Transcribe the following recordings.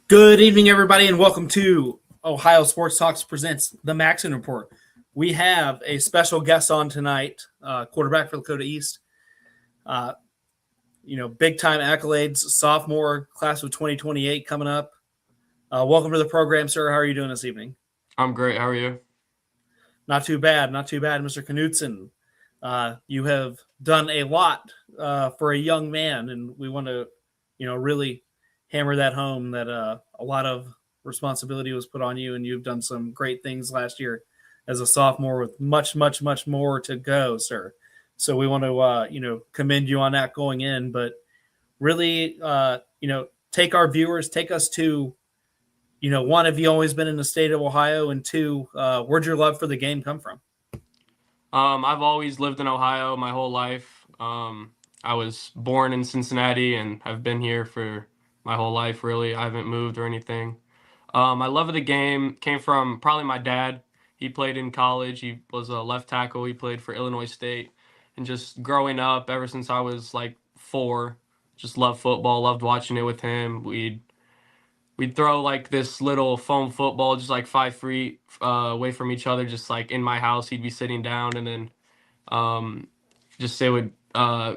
Good evening, everybody, and welcome to Ohio Sports Talks presents the Maxon Report. We have a special guest on tonight, quarterback for Lakota East. Big time accolades, sophomore class of 2028 coming up. Welcome to the program, sir. How are you doing this evening? I'm great. How are you? Not too bad, Mr. Knutson. You have done a lot for a young man, and we want to, really hammer that home that a lot of responsibility was put on you, and you've done some great things last year as a sophomore with much, much, much more to go, sir. So we want to, commend you on that going in, but really, take our viewers, take us to, one, have you always been in the state of Ohio? And two, where'd your love for the game come from? I've always lived in Ohio my whole life. I was born in Cincinnati and I've been here for my whole life, really. I haven't moved or anything. My love of the game came from probably my dad. He played in college. He was a left tackle. He played for Illinois State. And just growing up, ever since I was like 4, just loved football, loved watching it with him. We'd throw like this little foam football just like 5 feet away from each other, just like in my house. He'd be sitting down, and then just it would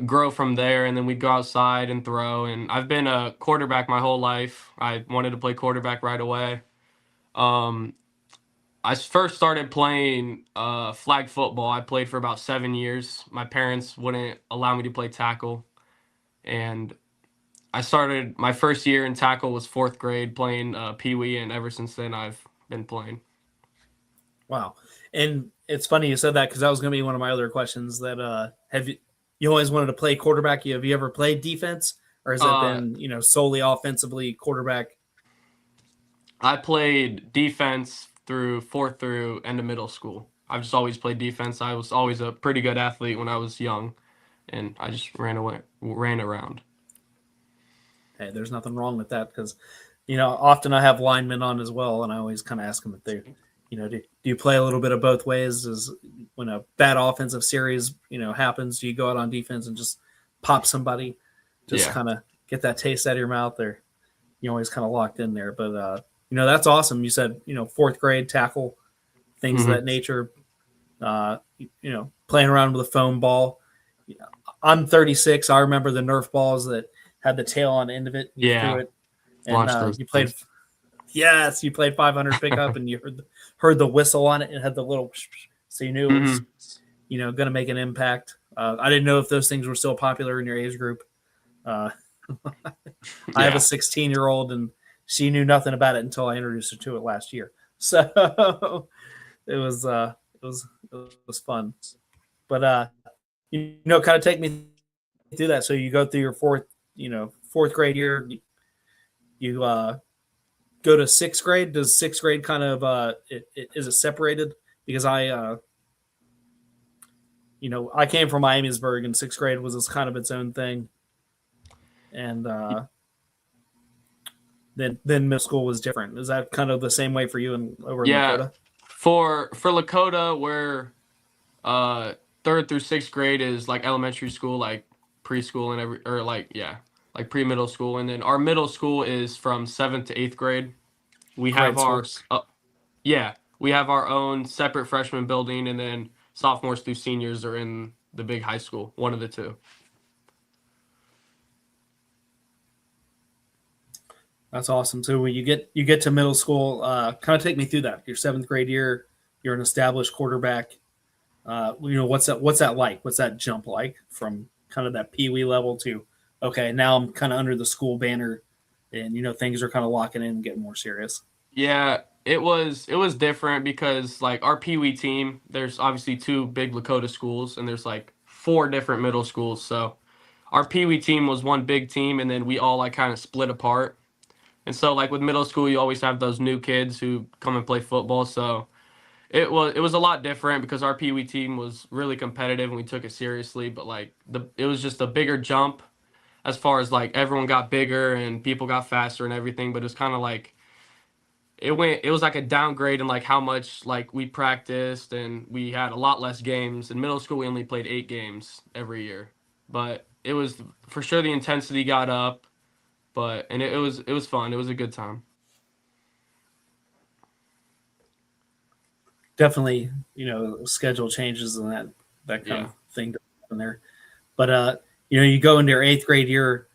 grow from there, and then we'd go outside and throw. And I've been a quarterback my whole life. I wanted to play quarterback right away. I first started playing flag football. I played for about 7 years. My parents wouldn't allow me to play tackle, and I started my first year in tackle was 4th grade playing Pee Wee, and ever since then I've been playing. Wow. And it's funny you said that because that was going to be one of my other questions. That have you always wanted to play quarterback? Have you ever played defense, or has it been solely offensively quarterback? I played defense through 4th through end of middle school. I've just always played defense. I was always a pretty good athlete when I was young, and I just ran around. Hey, there's nothing wrong with that because, often I have linemen on as well, and I always kind of ask them if they, do you play a little bit of both ways? Is when a bad offensive series, happens, do you go out on defense and just pop somebody, just kind of get that taste out of your mouth? Or you always kind of locked in there. But that's awesome. You said 4th grade tackle, things of that nature. Playing around with a foam ball. I'm 36. I remember the Nerf balls that had the tail on the end of it. You threw it, and you played. Yes, you played 500 pickup, and you heard the whistle on it. It had the little, so you knew it was, going to make an impact. I didn't know if those things were still popular in your age group. I have a 16-year-old, and she knew nothing about it until I introduced her to it last year. So it was fun, but kind of take me through that. So you go through your 4th grade year, you go to 6th grade. Does 6th grade kind of is it separated? Because I came from Miamisburg, and 6th grade was kind of its own thing, and then middle school was different. Is that kind of the same way for you over in Lakota? For Lakota, where 3rd through 6th grade is like elementary school, like preschool and like pre-middle school, and then our middle school is from 7th to 8th grade. We have we have our own separate freshman building, and then sophomores through seniors are in the big high school, one of the two. That's awesome. So when you get to middle school, kind of take me through that. Your 7th grade year, you're an established quarterback. What's that like? What's that jump like from kind of that Pee Wee level to, okay, now I'm kind of under the school banner, and things are kind of locking in and getting more serious? Yeah, it was different because like our Pee Wee team, there's obviously 2 big Lakota schools, and there's like 4 different middle schools. So our Pee Wee team was one big team, and then we all like kind of split apart. And so like with middle school, you always have those new kids who come and play football. So it was a lot different because our Pee Wee team was really competitive and we took it seriously. But like it was just a bigger jump as far as like everyone got bigger and people got faster and everything. But it was kind of like it was like a downgrade in like how much like we practiced, and we had a lot less games. In middle school, we only played 8 games every year, but it was for sure the intensity got up. And it was fun. It was a good time. definitely, schedule changes and that kind of thing in there. But you go into your 8th grade year,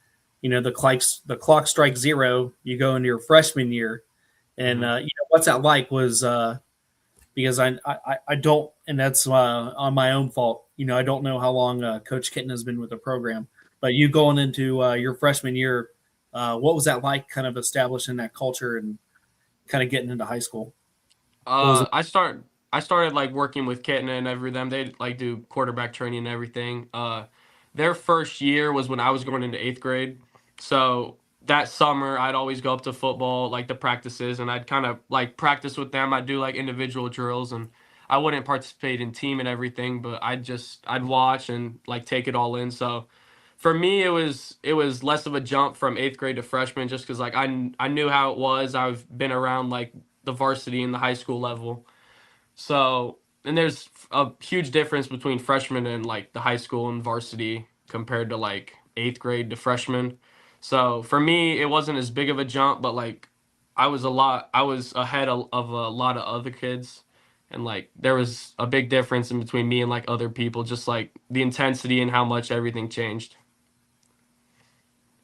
the clock strikes 0. You go into your freshman year, and what's that like? Was because I don't, and that's on my own fault. I don't know how long Coach Kitten has been with the program, but you going into your freshman year, what was that like? Kind of establishing that culture and kind of getting into high school. I started like working with Kitten and them. They like do quarterback training and everything. Their first year was when I was going into 8th grade. So that summer I'd always go up to football, like the practices, and I'd kind of like practice with them. I'd do like individual drills, and I wouldn't participate in team and everything, but I'd watch and like take it all in. So for me it was less of a jump from 8th grade to freshman, just because like I knew how it was. I've been around like the varsity and the high school level. So, and there's a huge difference between freshman and like the high school and varsity compared to like 8th grade to freshman. So for me, it wasn't as big of a jump, but like I was ahead of a lot of other kids. And like there was a big difference in between me and like other people, just like the intensity and how much everything changed.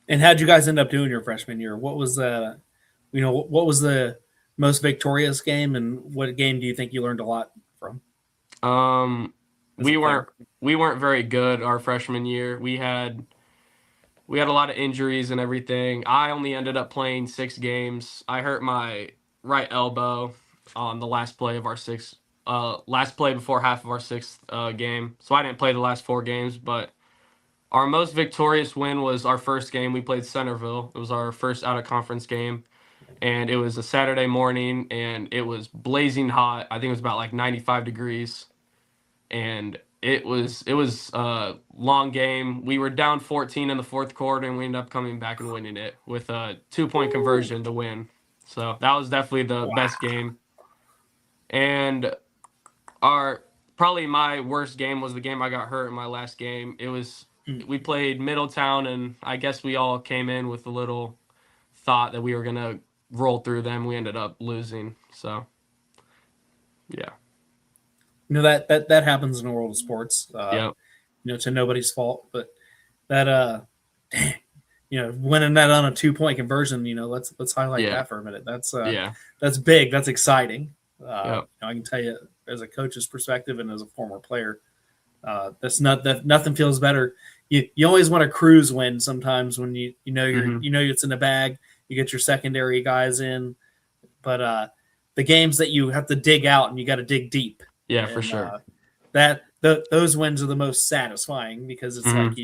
And how'd you guys end up doing your freshman year? What was what was the most victorious game, and what game do you think you learned a lot from? Um, we weren't we weren't very good our freshman year. We had a lot of injuries and everything. I only ended up playing 6 games. I hurt my right elbow on the last play of our last play before half of our sixth game. So I didn't play the last 4 games, but our most victorious win was our first game. We played Centerville. It was our first out of conference game, and it was a Saturday morning, and it was blazing hot. I think it was about like 95 degrees, and it was a long game. We were down 14 in the fourth quarter, and we ended up coming back and winning it with a 2-point conversion to win. So that was definitely the best game. And our probably my worst game was the game I got hurt in my last game. We played Middletown, and I guess we all came in with a little thought that we were gonna roll through them. We ended up losing. So yeah. That happens in the world of sports. Yep. To nobody's fault, but that winning that on a 2-point conversion. Let's highlight that for a minute. That's big. That's exciting. Yep. I can tell you, as a coach's perspective and as a former player, that nothing feels better. You always want a cruise win sometimes when it's in the bag. You get your secondary guys in, but the games that you have to dig out and you got to dig deep. Yeah, for sure. Those wins are the most satisfying, because it's like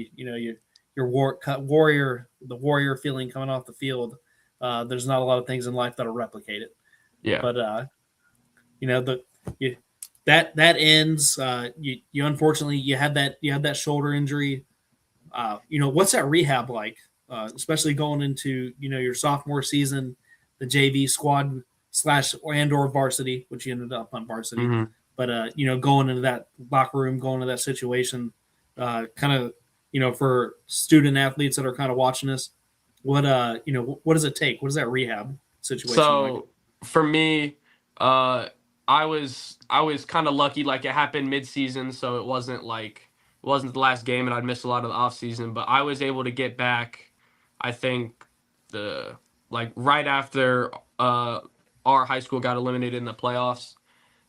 your warrior feeling coming off the field. There's not a lot of things in life that'll replicate it. Yeah. But that ends. You unfortunately you had that shoulder injury. What's that rehab like? Especially going into your sophomore season, the JV squad /or varsity, which you ended up on varsity. Mm-hmm. But going into that locker room, going into that situation, kind of for student athletes that are kind of watching this, what does it take? What is that rehab situation like? So for me, I was kind of lucky. Like it happened mid-season, so it wasn't the last game, and I'd missed a lot of the off season. But I was able to get back. I think right after our high school got eliminated in the playoffs.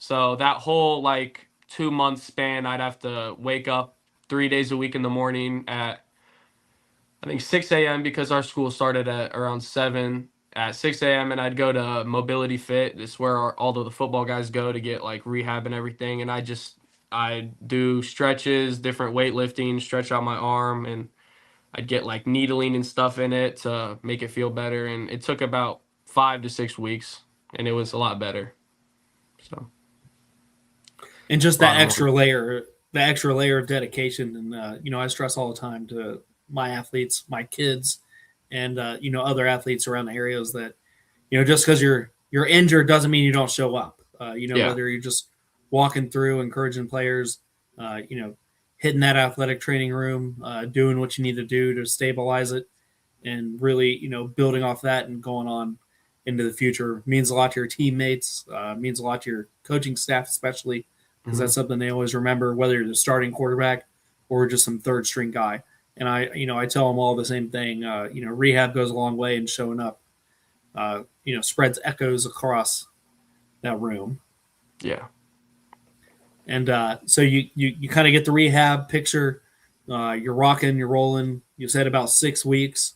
So that whole 2-month span, I'd have to wake up 3 days a week in the morning at I think 6 a.m. because our school started at around 7 at 6 a.m. and I'd go to Mobility Fit. This is where all of the football guys go to get rehab and everything. And I do stretches, different weightlifting, stretch out my arm, and I'd get needling and stuff in it to make it feel better. And it took about 5 to 6 weeks, and it was a lot better. So. And just that extra layer of dedication. And, I stress all the time to my athletes, my kids, and, other athletes around the areas that, just because you're injured doesn't mean you don't show up. Whether you're just walking through, encouraging players, hitting that athletic training room, doing what you need to do to stabilize it, and really, building off that and going on. into the future. It means a lot to your teammates, means a lot to your coaching staff, especially because that's something they always remember, whether you're the starting quarterback or just some third string guy. And I tell them all the same thing. Rehab goes a long way in showing up. Spreads echoes across that room. Yeah. And so you kind of get the rehab picture. You're rocking, you're rolling. You said about 6 weeks.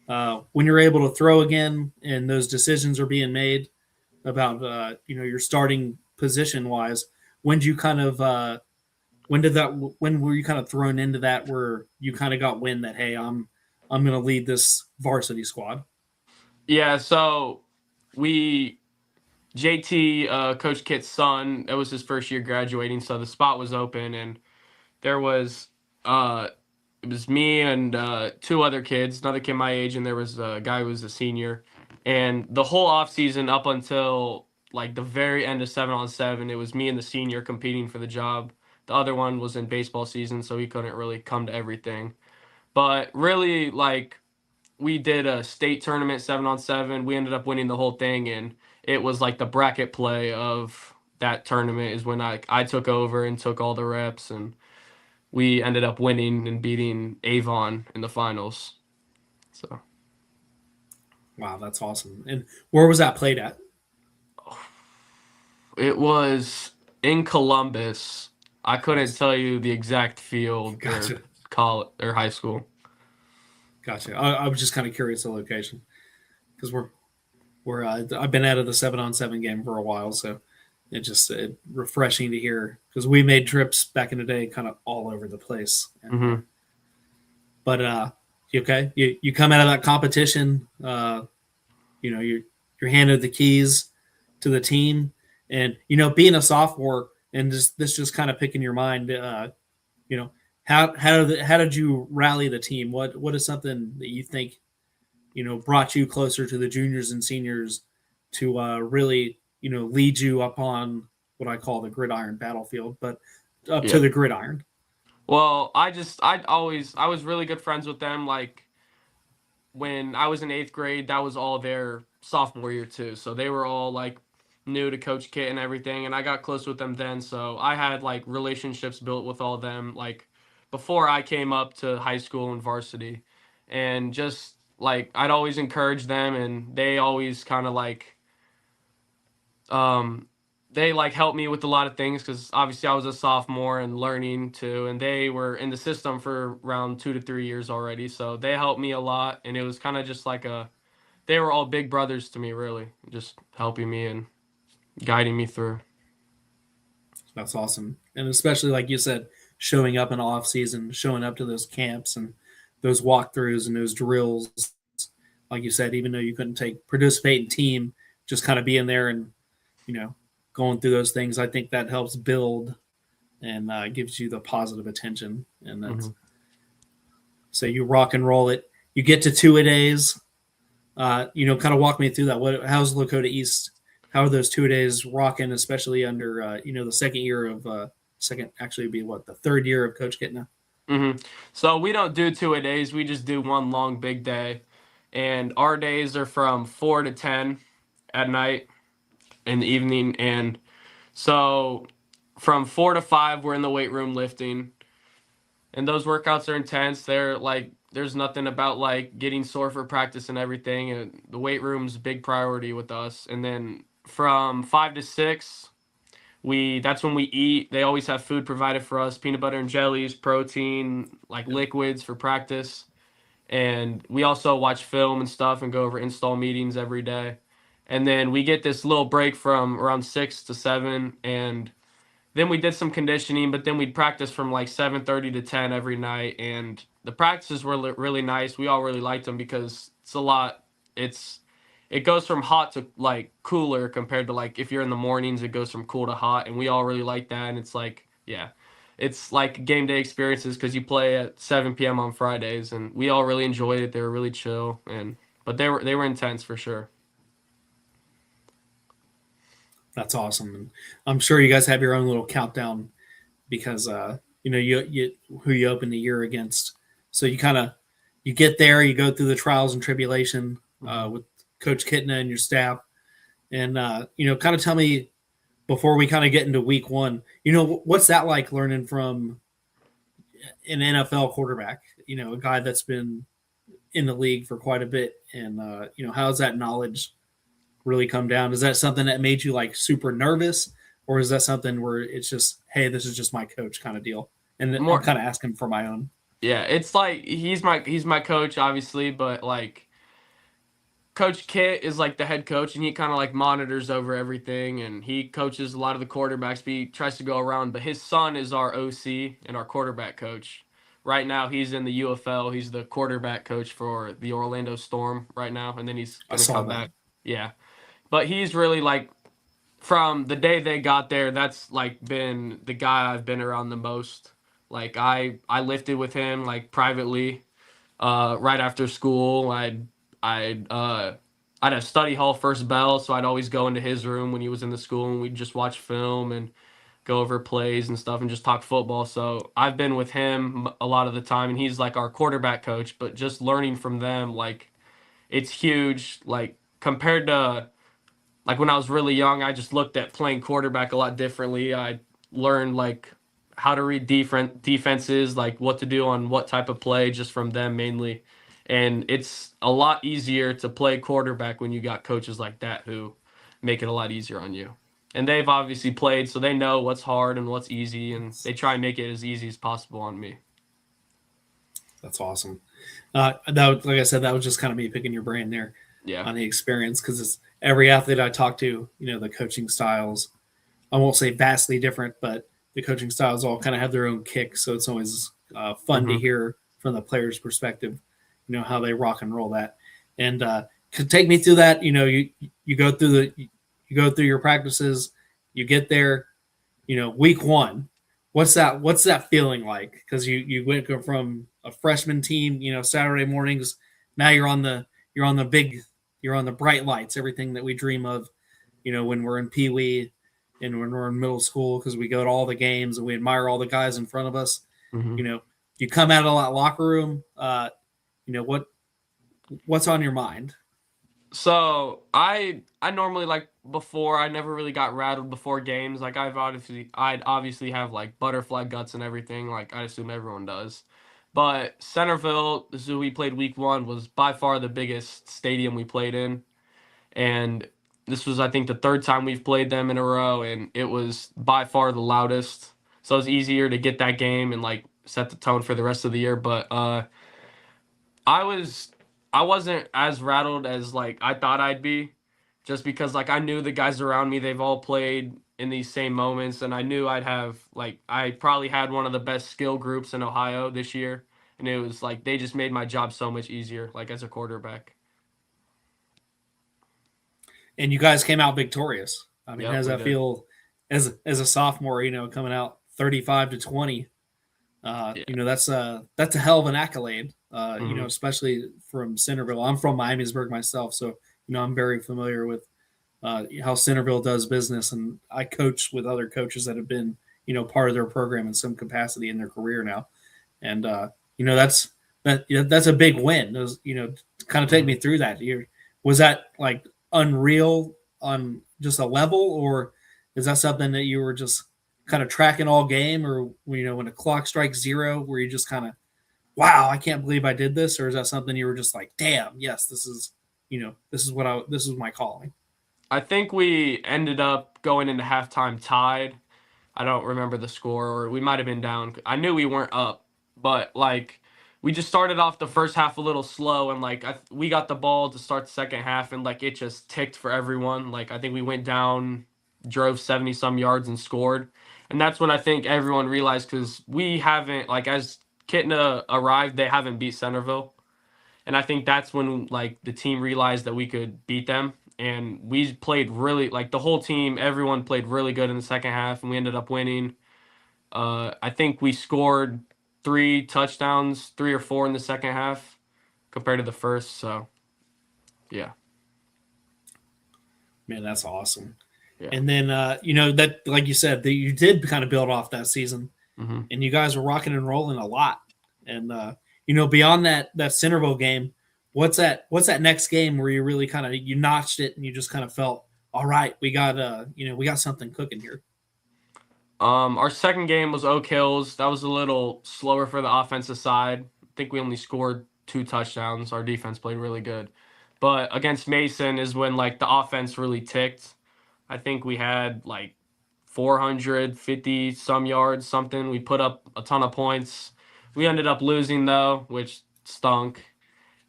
When you're able to throw again, and those decisions are being made about your starting position wise, when were you kind of thrown into that where you kind of got wind that, hey, I'm going to lead this varsity squad? Yeah, so JT, Coach Kit's son, it was his first year graduating, so the spot was open, and there was it was me and 2 other kids, another kid my age, and there was a guy who was a senior. And the whole off season up until like the very end of 7-on-7, it was me and the senior competing for the job. The other one was in baseball season, so he couldn't really come to everything. But really, like, we did a state tournament 7-on-7. We ended up winning the whole thing, and it was like the bracket play of that tournament is when I took over and took all the reps, and we ended up winning and beating Avon in the finals. So, wow, that's awesome. And where was that played at? it was in Columbus. I couldn't tell you the exact field Gotcha. or college or high school. Gotcha. I was just kind of curious the location because I've been out of the 7-on-7 game for a while, so it's refreshing to hear because we made trips back in the day kind of all over the place. And, But okay, you come out of that competition, you're handed the keys to the team, and being a sophomore and this just kind of picking your mind, how did you rally the team? What is something that you think brought you closer to the juniors and seniors to really lead you up on what I call the gridiron battlefield, but up to the gridiron? Well, I was really good friends with them. Like, when I was in 8th grade, that was all their sophomore year too. So they were all like new to Coach Kit and everything, and I got close with them then. So I had like relationships built with all of them like before I came up to high school and varsity. And just like I'd always encourage them, and they always kind of like um they like helped me with a lot of things because obviously I was a sophomore and learning too, and they were in the system for around 2 to 3 years already, so they helped me a lot, and it was kind of just like they were all big brothers to me, really, just helping me and guiding me through. That's awesome, and especially like you said, showing up in off season, showing up to those camps and those walkthroughs and those drills. Like you said, even though you couldn't participate in team, just kind of being there and going through those things, I think that helps build and gives you the positive attention. And that's so you rock and roll it. You get to 2-a-days. Kind of walk me through that. How's Lakota East? How are those 2-a-days rocking, especially under the second year of the third year of Coach Kitna? So we don't do 2-a-days. We just do one long big day, and our days are from 4 to 10 at night in the evening, and so from 4 to 5 we're in the weight room lifting, and those workouts are intense. They're like there's nothing about like getting sore for practice and everything, and the weight room's a big priority with us. And then from 5 to 6 that's when we eat. They always have food provided for us, peanut butter and jellies, protein, like liquids for practice. And we also watch film and stuff and go over install meetings every day. And then we get this little break from around 6 to 7, and then we did some conditioning, but then we'd practice from like 7:30 to 10 every night, and the practices were really nice. We all really liked them because it's a lot. It goes from hot to like cooler compared to like if you're in the mornings, it goes from cool to hot, and we all really like that. And it's like, yeah, it's like game day experiences because you play at 7 p.m. on Fridays, and we all really enjoyed it. They were really chill, but they were intense for sure. That's awesome. And I'm sure you guys have your own little countdown because you who you open the year against. So you get there, you go through the trials and tribulation with Coach Kitna and your staff. And, kind of tell me before we kind of get into week one, what's that like learning from an NFL quarterback, a guy that's been in the league for quite a bit. And, how's that knowledge really come down? Is that something that made you like super nervous, or is that something where it's just, hey, this is just my coach kind of deal? And I'm kind of asking for my own. Yeah, it's like he's my coach, obviously, but like Coach Kit is like the head coach, and he kind of like monitors over everything, and he coaches a lot of the quarterbacks. But he tries to go around. But his son is our OC and our quarterback coach. Right now, he's in the UFL. He's the quarterback coach for the Orlando Storm right now, and then he's gonna come back. Yeah, but he's really like from the day they got there. That's like been the guy I've been around the most. Like I lifted with him like privately. Right after school, I'd have study hall first bell, so I'd always go into his room when he was in the school, and we'd just watch film and go over plays and stuff and just talk football. So I've been with him a lot of the time, and he's like our quarterback coach. But just learning from them, like it's huge. Like compared to like when I was really young, I just looked at playing quarterback a lot differently. I learned like how to read different defenses, like what to do on what type of play, just from them mainly. And it's a lot easier to play quarterback when you got coaches like that who make it a lot easier on you. And they've obviously played, so they know what's hard and what's easy, and they try and make it as easy as possible on me. That's awesome. Like I said, that was just kind of me picking your brain there on the experience, because it's every athlete I talk to, the coaching styles, I won't say vastly different, but the coaching styles all kind of have their own kick. So it's always fun to hear from the player's perspective, how they rock and roll that. And to take me through that, you go through your practices, you get there, week one. What's that feeling like? Because you went from a freshman team, Saturday mornings. Now you're on the bright lights, everything that we dream of, when we're in Pee Wee and when we're in middle school, because we go to all the games and we admire all the guys in front of us. You come out of that locker room, what's on your mind? So I normally, like before, I never really got rattled before games. Like I'd obviously have like butterfly guts and everything, like I assume everyone does. But Centerville, the zoo we played week one, was by far the biggest stadium we played in. And this was, I think, the third time we've played them in a row, and it was by far the loudest. So it was easier to get that game and like set the tone for the rest of the year. But I wasn't as rattled as like I thought I'd be, just because like I knew the guys around me, they've all played in these same moments, and I knew I probably had one of the best skill groups in Ohio this year, and it was like they just made my job so much easier, like as a quarterback. And you guys came out victorious. I mean, Yep, how does that feel as a sophomore, coming out 35-20? That's a hell of an accolade, especially from Centerville. I'm from Miamisburg myself, so, I'm very familiar with how Centerville does business. And I coach with other coaches that have been, part of their program in some capacity in their career now. And, that's a big win. Those, kind of take me through that. Was that like unreal on just a level, or is that something that you were just kind of tracking all game, or when the clock strikes zero, where you just kind of, wow, I can't believe I did this? Or is that something you were just like, damn, yes, this is my calling? I think we ended up going into halftime tied. I don't remember the score, or we might have been down. I knew we weren't up, but like we just started off the first half a little slow, and like we got the ball to start the second half, and like it just ticked for everyone. Like I think we went down, drove 70 some yards and scored. And that's when I think everyone realized, because we haven't, like as Kitna arrived, they haven't beat Centerville. And I think that's when like the team realized that we could beat them. And we played really, like the whole team, everyone played really good in the second half, and we ended up winning. I think we scored 3 touchdowns, 3 or 4 in the second half compared to the first. So, yeah. Man, that's awesome. Yeah. And then, that, like you said, that you did kind of build off that season, and you guys were rocking and rolling a lot. And, beyond that Centerville game, what's that next game where you really kind of you notched it and you just kind of felt all right, we got we got something cooking here. Our second game was Oak Hills. That was a little slower for the offensive side. I think we only scored 2 touchdowns. Our defense played really good. But against Mason is when like the offense really ticked. I think we had like 450 some yards, something. We put up a ton of points. We ended up losing though, which stunk.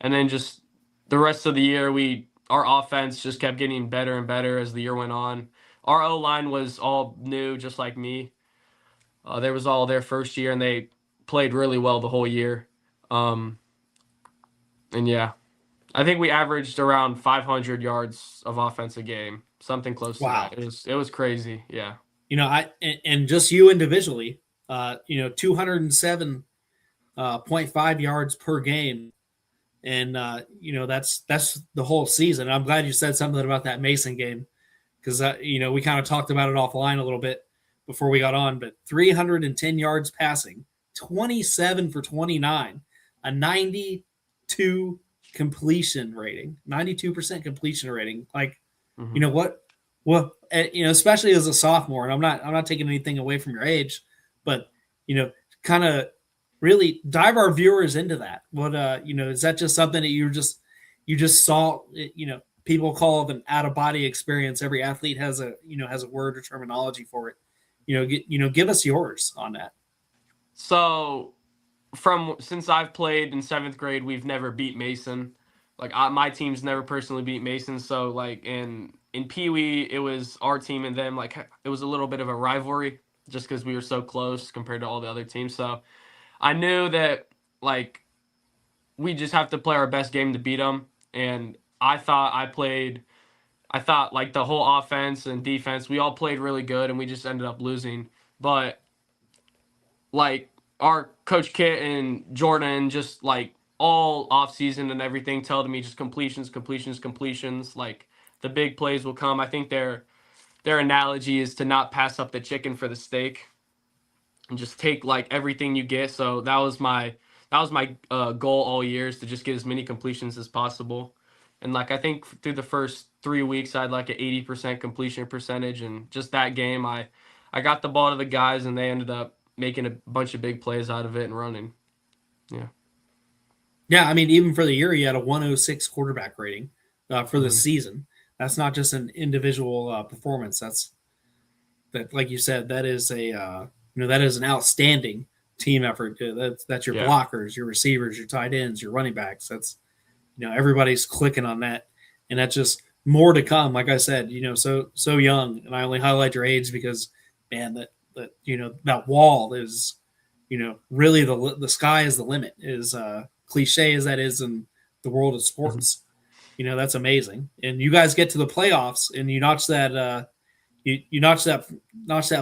And then just the rest of the year, our offense just kept getting better and better as the year went on. Our O line was all new, just like me. They was all their first year, and they played really well the whole year. Um, and yeah, I think we averaged around 500 yards of offense a game, something close to Wow. that. It was crazy. Yeah. And just you individually, 207.5 yards per game. And that's the whole season. I'm glad you said something about that Mason game because we kind of talked about it offline a little bit before we got on. But 310 yards passing, 27 for 29, a 92 completion rating, 92% completion rating. Like, Mm-hmm. you know what? Well, especially as a sophomore, and I'm not taking anything away from your age, but kind of really dive our viewers into that. What is that just something that you just saw? People call it an out of body experience. Every athlete has a word or terminology for it. Give us yours on that. So, since I've played in 7th grade, we've never beat Mason. Like my team's never personally beat Mason. So like in Pee Wee, it was our team and them. Like it was a little bit of a rivalry just because we were so close compared to all the other teams. So I knew that like we just have to play our best game to beat them. And I thought like the whole offense and defense, we all played really good, and we just ended up losing. But like our coach Kit and Jordan just like all off season and everything telling me just completions, completions, completions. Like the big plays will come. I think their analogy is to not pass up the chicken for the steak and just take like everything you get. So that was my goal all year is to just get as many completions as possible. And like I think through the first 3 weeks I had like an 80% completion percentage, and just that game I got the ball to the guys and they ended up making a bunch of big plays out of it and running. Yeah. Yeah, I mean, even for the year, you had a 106 quarterback rating for the Mm-hmm. season. That's not just an individual performance. That, like you said, that is that is an outstanding team effort. That's your Yeah. blockers, your receivers, your tight ends, your running backs. That's everybody's clicking on that, and that's just more to come. Like I said, so young, and I only highlight your age because, man, that wall is, really the sky is the limit. Is cliche as that is in the world of Mm-hmm. sports. That's amazing, and you guys get to the playoffs, and you notch that. You notch that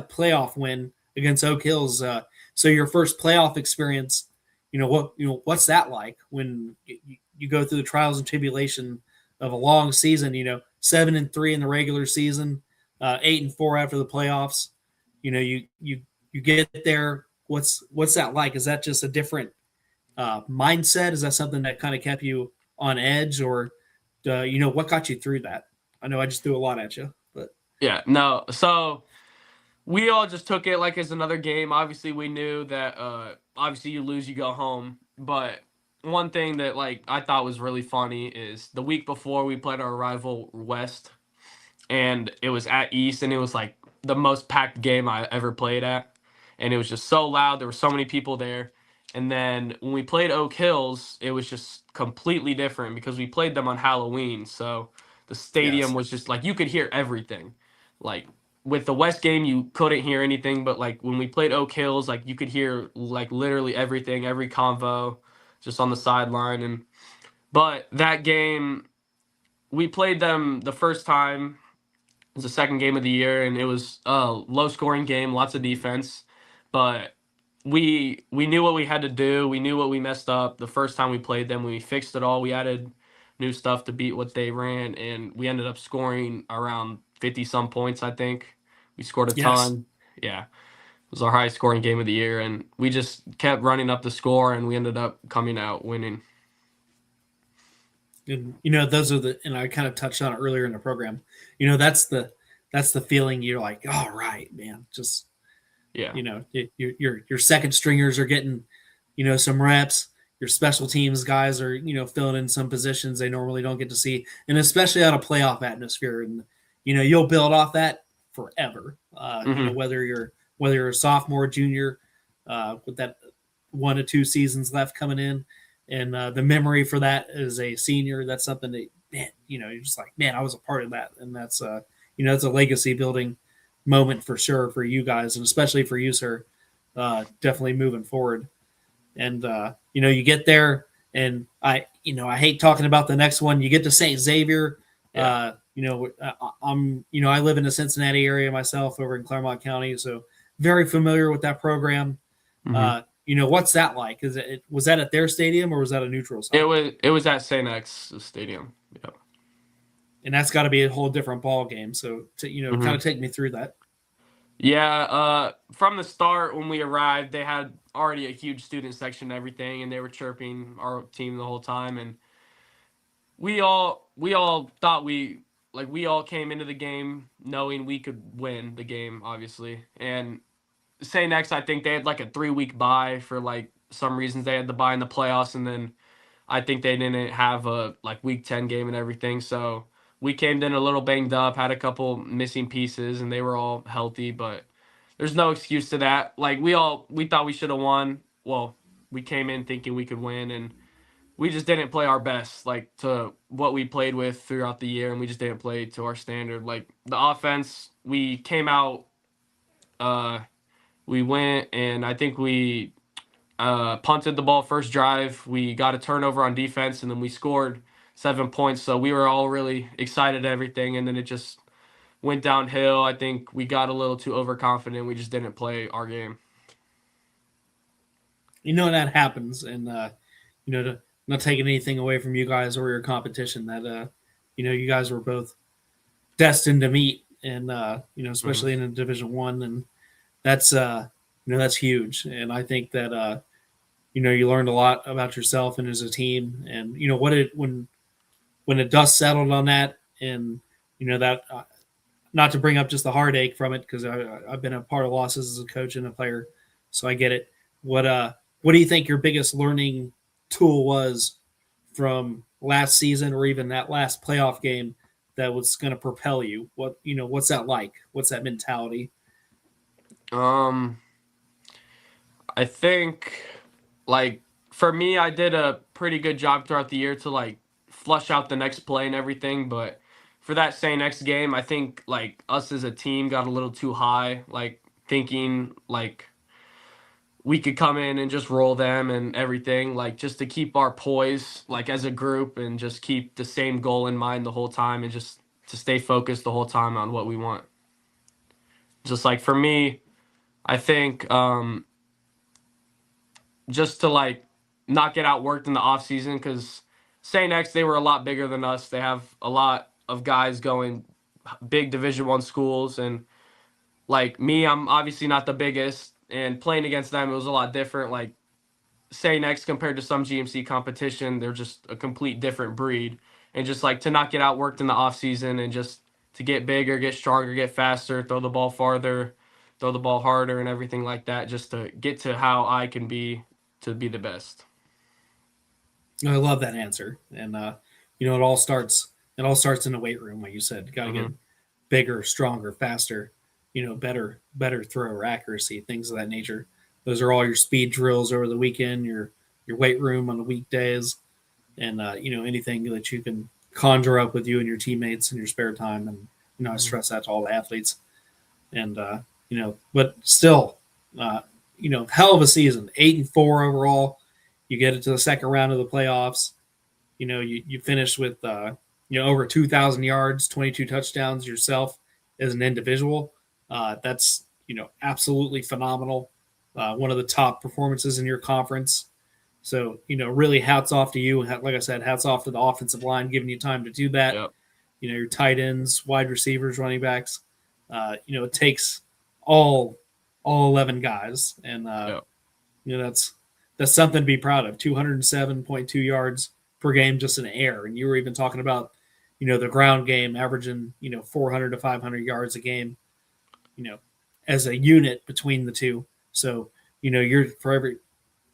playoff win against Oak Hills. So your first playoff experience, what's that like when you go through the trials and tribulation of a long season? 7-3 in the regular season, 8-4 after the playoffs. You get there. What's that like? Is that just a different mindset? Is that something that kind of kept you on edge, or what got you through that? I know I just threw a lot at you, but Yeah. No. So we all just took it like as another game. Obviously, we knew that obviously you lose, you go home. But one thing that like I thought was really funny is the week before we played our rival West, and it was at East, and it was like the most packed game I ever played at, and it was just so loud. There were so many people there. And then when we played Oak Hills, it was just completely different because we played them on Halloween. So the stadium yes. was just like you could hear everything. Like with the West game, you couldn't hear anything, but like when we played Oak Hills, like you could hear like literally everything, every convo, just on the sideline. And but that game, we played them the first time. It was the second game of the year, and it was a low scoring game, lots of defense, but we knew what we had to do. We knew what we messed up the first time we played them. We fixed it all. We added new stuff to beat what they ran, and we ended up scoring around 50 some points. I think we scored a Yes. ton. Yeah, it was our highest scoring game of the year, and we just kept running up the score, and we ended up coming out winning. And those are and I kind of touched on it earlier in the program. That's the feeling. You're like, all right, man, just your second stringers are getting some reps. Your special teams guys are filling in some positions they normally don't get to see, and especially out of playoff atmosphere. And you'll build off that forever. Whether you're a sophomore, junior, with that 1 to 2 seasons left coming in. And the memory for that as a senior, that's something that, man, you're just like, man, I was a part of that. And that's, it's a legacy building moment for sure for you guys, and especially for you, sir, definitely moving forward. And, you get there, and I hate talking about the next one. You get to St. Xavier. Yeah. I live in the Cincinnati area myself over in Claremont County, so very familiar with that program. Mm-hmm. What's that like? Was that at their stadium or was that a neutral site? It was at St. X Stadium. Yep. And that's got to be a whole different ball game. So kind of take me through that. Yeah, from the start when we arrived, they had already a huge student section and everything, and they were chirping our team the whole time. And we all thought we all came into the game knowing we could win the game, obviously. And St. X, I think they had like a 3-week bye for like some reasons. They had the bye in the playoffs, and then I think they didn't have a like week 10 game and everything. So we came in a little banged up, had a couple missing pieces, and they were all healthy. But there's no excuse to that. Like we thought we should have won. Well, we came in thinking we could win, and we just didn't play our best, like to what we played with throughout the year, and we just didn't play to our standard. Like the offense, we came out. We went, and I think we punted the ball first drive. We got a turnover on defense, and then we scored 7 points. So we were all really excited and everything, and then it just went downhill. I think we got a little too overconfident. We just didn't play our game. That happens, and not taking anything away from you guys or your competition. That you guys were both destined to meet, and especially in a Division I, and that's that's huge. And I think that you learned a lot about yourself and as a team, and when the dust settled on that, and that not to bring up just the heartache from it, because I've been a part of losses as a coach and a player, so I get it. What do you think your biggest learning tool was from last season, or even that last playoff game, that was going to propel you? What's that like? What's that mentality? I think, like, for me, I did a pretty good job throughout the year to like flush out the next play and everything. But for that St. X game, I think like us as a team got a little too high, like thinking like we could come in and just roll them and everything, like just to keep our poise, like as a group, and just keep the same goal in mind the whole time, and just to stay focused the whole time on what we want. Just like for me, I think just to like not get outworked in the off season, because St. X, they were a lot bigger than us. They have a lot of guys going big Division I schools, and like me, I'm obviously not the biggest, and playing against them, it was a lot different. Like St. X compared to some GMC competition, they're just a complete different breed. And just like to not get outworked in the off season, and just to get bigger, get stronger, get faster, throw the ball farther, throw the ball harder, and everything like that, just to get to how I can be to be the best. I love that answer, and it all starts in the weight room, like you said. You got to get bigger, stronger, faster, better throw accuracy, things of that nature. Those are all your speed drills over the weekend, your weight room on the weekdays, and anything that you can conjure up with you and your teammates in your spare time. And I stress that to all the athletes. And but still, hell of a season, 8-4 overall. You get it to the second round of the playoffs. You finish with over 2,000 yards, 22 touchdowns yourself as an individual. That's absolutely phenomenal. One of the top performances in your conference. So, really hats off to you. Like I said, hats off to the offensive line, giving you time to do that. Yep. Your tight ends, wide receivers, running backs. It takes all 11 guys. And, Yep. that's something to be proud of. 207.2 yards per game just in air. And you were even talking about, the ground game averaging, 400 to 500 yards a game, as a unit between the two. So, you're for every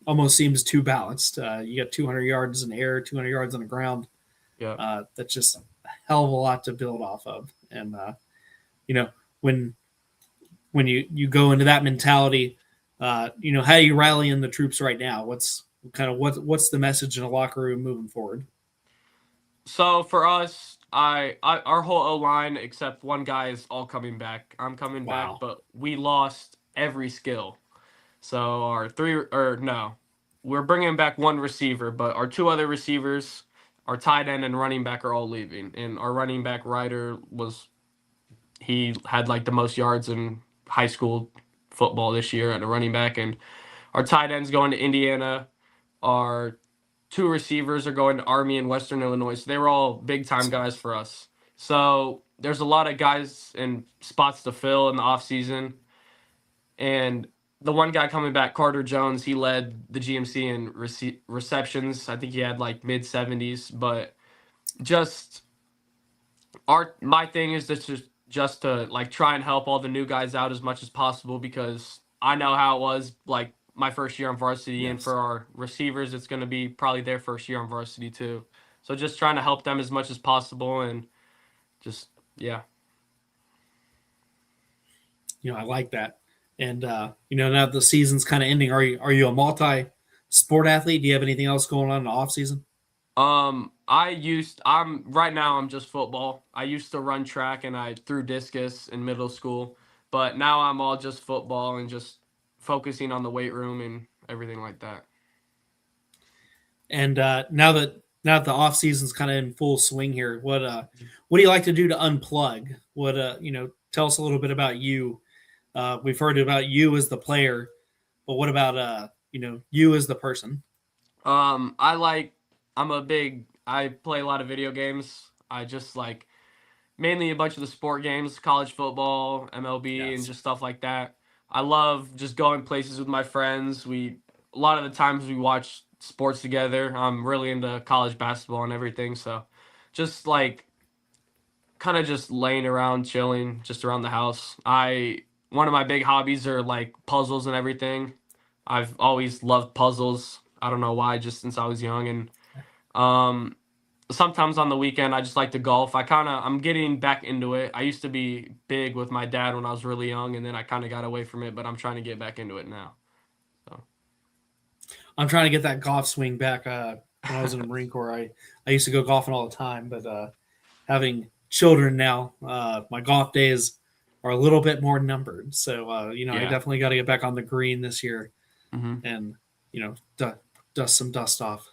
almost seems too balanced. You got 200 yards in air, 200 yards on the ground. Yeah. That's just a hell of a lot to build off of. And, when you go into that mentality, how do you rally in the troops right now? What's the message in the locker room moving forward? So for us, our whole O line except one guy is all coming back. I'm coming back, Wow. but we lost every skill. So our three or no, we're bringing back one receiver, but our two other receivers, our tight end and running back, are all leaving. And our running back Ryder he had like the most yards in high school football this year at a running back, and our tight end's going to Indiana. Our two receivers are going to Army in Western Illinois. So they were all big time guys for us. So there's a lot of guys and spots to fill in the offseason. And the one guy coming back, Carter Jones, he led the GMC in receptions. I think he had like mid 70s. But just my thing is just to like try and help all the new guys out as much as possible, because I know how it was like my first year on varsity, Yes. and for our receivers, it's going to be probably their first year on varsity too. So just trying to help them as much as possible, and just yeah. I like that. And now the season's kind of ending. Are you a multi-sport athlete? Do you have anything else going on in the off season? Right now I'm just football. I used to run track and I threw discus in middle school, but now I'm all just football and just focusing on the weight room and everything like that. And now that the off season's kind of in full swing here, what do you like to do to unplug? What tell us a little bit about you. We've heard about you as the player, but what about you as the person? I play a lot of video games. I just like mainly a bunch of the sport games, college football, MLB, and Yes. just stuff like that. I love just going places with my friends. A lot of the times we watch sports together. I'm really into college basketball and everything, so just like kind of just laying around, chilling, just around the house. One of my big hobbies are like puzzles and everything. I've always loved puzzles. I don't know why, just since I was young. And um, sometimes on the weekend I just like to golf. I'm getting back into it. I used to be big with my dad when I was really young, and then I kind of got away from it, but I'm trying to get back into it now. So I'm trying to get that golf swing back. When I was in the Marine Corps, I used to go golfing all the time, but having children now, my golf days are a little bit more numbered. So yeah. I definitely got to get back on the green this year, and dust some dust off,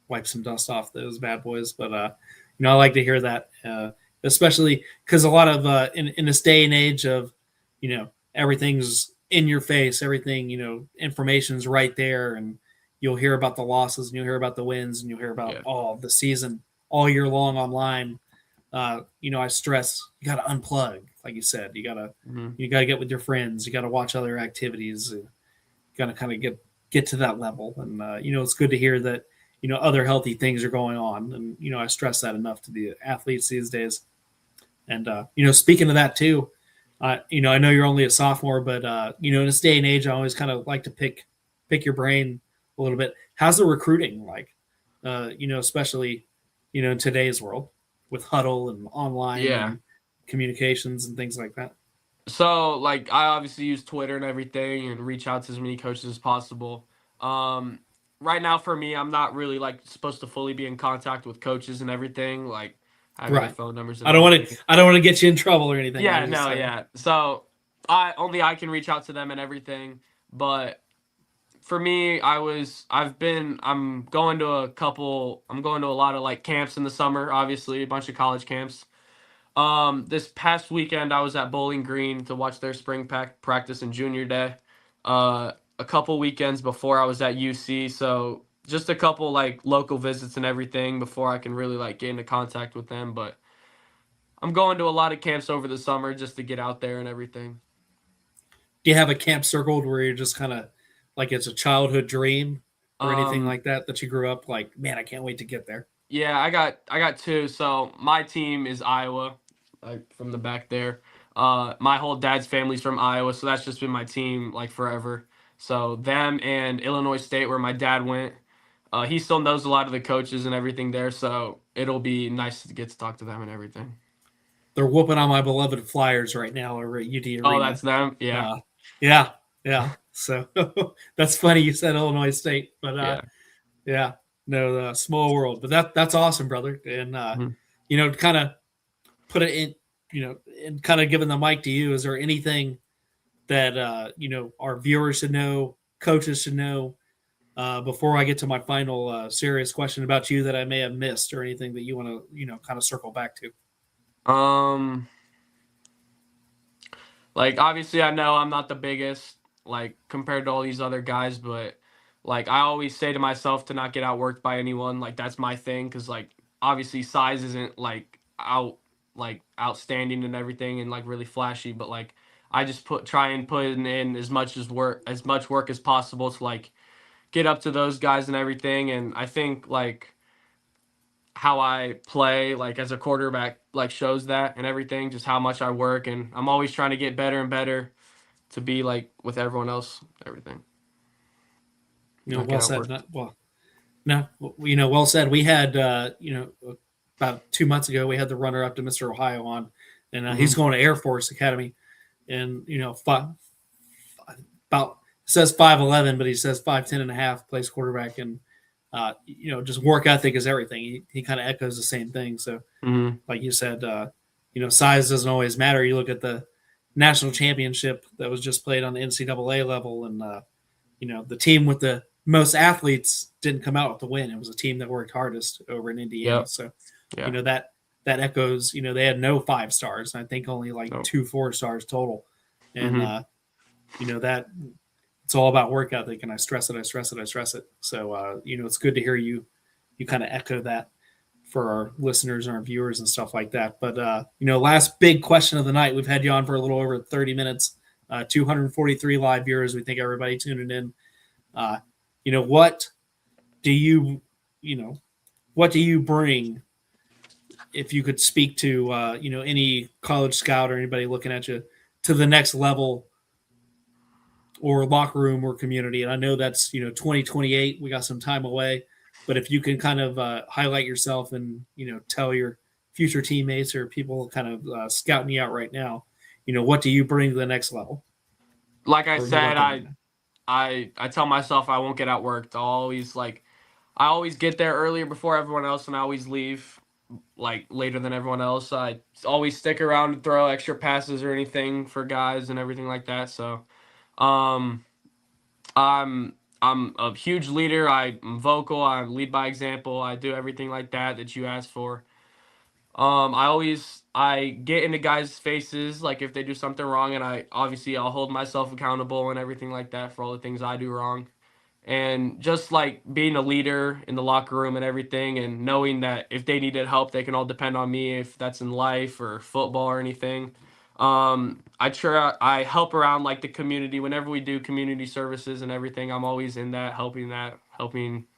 wipe some dust off those bad boys. But I like to hear that, especially because a lot of in this day and age of everything's in your face, everything information's right there, and you'll hear about the losses and you'll hear about the wins and you'll hear about all the season all year long online. I stress you got to unplug, like you said. You gotta get with your friends. You got to watch other activities. You got to kind of get to that level. And it's good to hear that other healthy things are going on. And I stress that enough to the athletes these days. And speaking of that too, I know you're only a sophomore, but in this day and age, I always kind of like to pick your brain a little bit. How's the recruiting like? Especially in today's world with huddle and online and communications and things like that. So like I obviously use Twitter and everything and reach out to as many coaches as possible. Right now for me, I'm not really like supposed to fully be in contact with coaches and everything, like having their phone numbers and I don't everything. want to get you in trouble or anything. Yeah, no, yeah. So I can reach out to them and everything, but for me, I'm going to a lot of like camps in the summer, obviously, a bunch of college camps. This past weekend I was at Bowling Green to watch their spring practice and junior day. A couple weekends before I was at UC, so just a couple like local visits and everything before I can really like get into contact with them, but I'm going to a lot of camps over the summer just to get out there and everything. Do you have a camp circled where you're just kind of like it's a childhood dream or anything like that you grew up like, man, I can't wait to get there? Yeah, I got two. So my team is Iowa, like from the back there. My whole dad's family's from Iowa, so that's just been my team like forever. So them and Illinois State, where my dad went. He still knows a lot of the coaches and everything there, so it'll be nice to get to talk to them and everything. They're whooping on my beloved Flyers right now over at UD Arena. Oh, that's them. Yeah. Yeah. So that's funny you said Illinois State, but yeah, no, small world. But that's awesome, brother. And kind of put it in, and kind of giving the mic to you. Is there anything that our viewers should know, coaches should know, before I get to my final serious question about you that I may have missed, or anything that you want to kind of circle back to? Like obviously I know I'm not the biggest like compared to all these other guys, but like I always say to myself to not get outworked by anyone. Like that's my thing, because like obviously size isn't like outstanding and everything and like really flashy, but like I just try and put in as much work as possible to like get up to those guys and everything. And I think like how I play like as a quarterback like shows that and everything, just how much I work, and I'm always trying to get better and better to be like with everyone else, everything. Well said. Well said. We had about 2 months ago we had the runner up to Mr. Ohio on, and he's going to Air Force Academy, and about says 5'11", but he says 5'10" and a half, plays quarterback, and just work ethic is everything. He kind of echoes the same thing. So, like you said, size doesn't always matter. You look at the national championship that was just played on the NCAA level, and the team with the most athletes didn't come out with the win. It was a team that worked hardest over in Indiana. Yep. So, that echoes. They had no 5 stars. I think only like 2 4 stars total, and that. It's all about work ethic, and I stress it. So, it's good to hear you kind of echo that for our listeners and our viewers and stuff like that. But, last big question of the night. We've had you on for a little over 30 minutes, 243 live viewers. We thank everybody tuning in. What do you bring, if you could speak to, any college scout or anybody looking at you, to the next level, or locker room or community? And I know that's 2028. We got some time away, but if you can kind of highlight yourself and tell your future teammates or people kind of scouting you out right now, what do you bring to the next level? Like I said, I tell myself I won't get outworked. I always get there earlier before everyone else, and I always leave like later than everyone else. I always stick around to throw extra passes or anything for guys and everything like that. So I'm a huge leader. I'm vocal. I lead by example. I do everything like that you asked for. I get into guys' faces like if they do something wrong, and I'll hold myself accountable and everything like that for all the things I do wrong. And just like being a leader in the locker room and everything, and knowing that if they needed help, they can all depend on me, if that's in life or football or anything. I help around like the community whenever we do community services and everything. I'm always in that, helping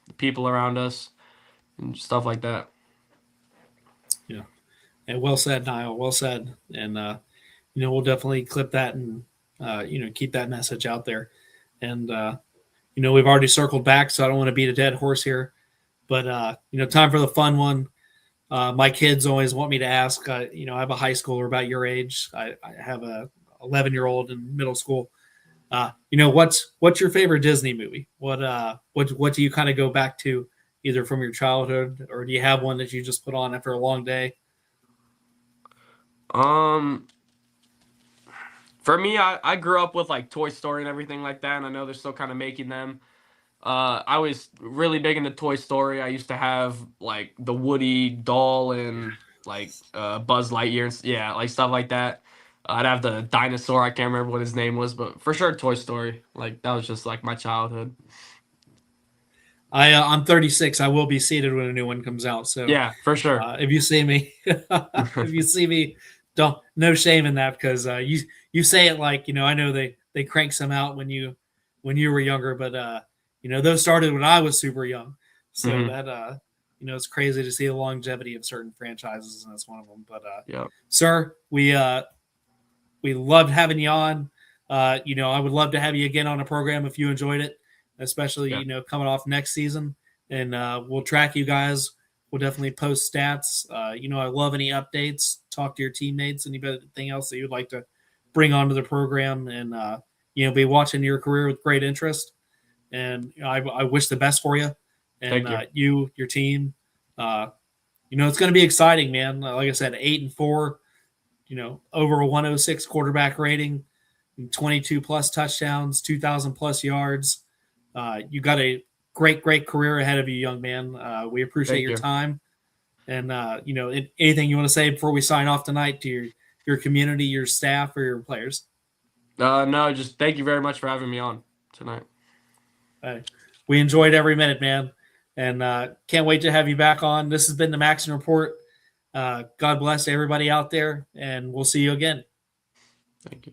the people around us and stuff like that. Yeah. And well said, Niall. Well said. And, we'll definitely clip that and, keep that message out there. And, we've already circled back, so I don't want to beat a dead horse here. But, time for the fun one. My kids always want me to ask, I have a high schooler about your age. I have a 11-year-old in middle school. What's your favorite Disney movie? What do you kind of go back to, either from your childhood, or do you have one that you just put on after a long day? For me, I grew up with like Toy Story and everything like that, and I know they're still kind of making them. I was really big into Toy Story. I used to have like the Woody doll and like Buzz Lightyear and like stuff like that. I'd have the dinosaur. I can't remember what his name was, but for sure Toy Story. Like that was just like my childhood. I'm 36. I will be seated when a new one comes out. So yeah, for sure. If you see me, no shame in that, because you say it like, I know they crank some out when you were younger, but those started when I was super young. So it's crazy to see the longevity of certain franchises, and that's one of them. But yeah, sir, we loved having you on. I would love to have you again on a program if you enjoyed it, especially coming off next season. And we'll track you guys. We'll definitely post stats. I love any updates. Talk to your teammates. Anything else that you'd like to bring onto the program, and be watching your career with great interest. And I wish the best for you, and your team. It's going to be exciting, man. Like I said, 8-4. Over a 106 quarterback rating, 22 plus touchdowns, 2,000 plus yards. You got a great career ahead of you, young man. We appreciate your time. And, anything you want to say before we sign off tonight to your community, your staff, or your players? No, just thank you very much for having me on tonight. We enjoyed every minute, man. And can't wait to have you back on. This has been the Maxon Report. God bless everybody out there, and we'll see you again. Thank you.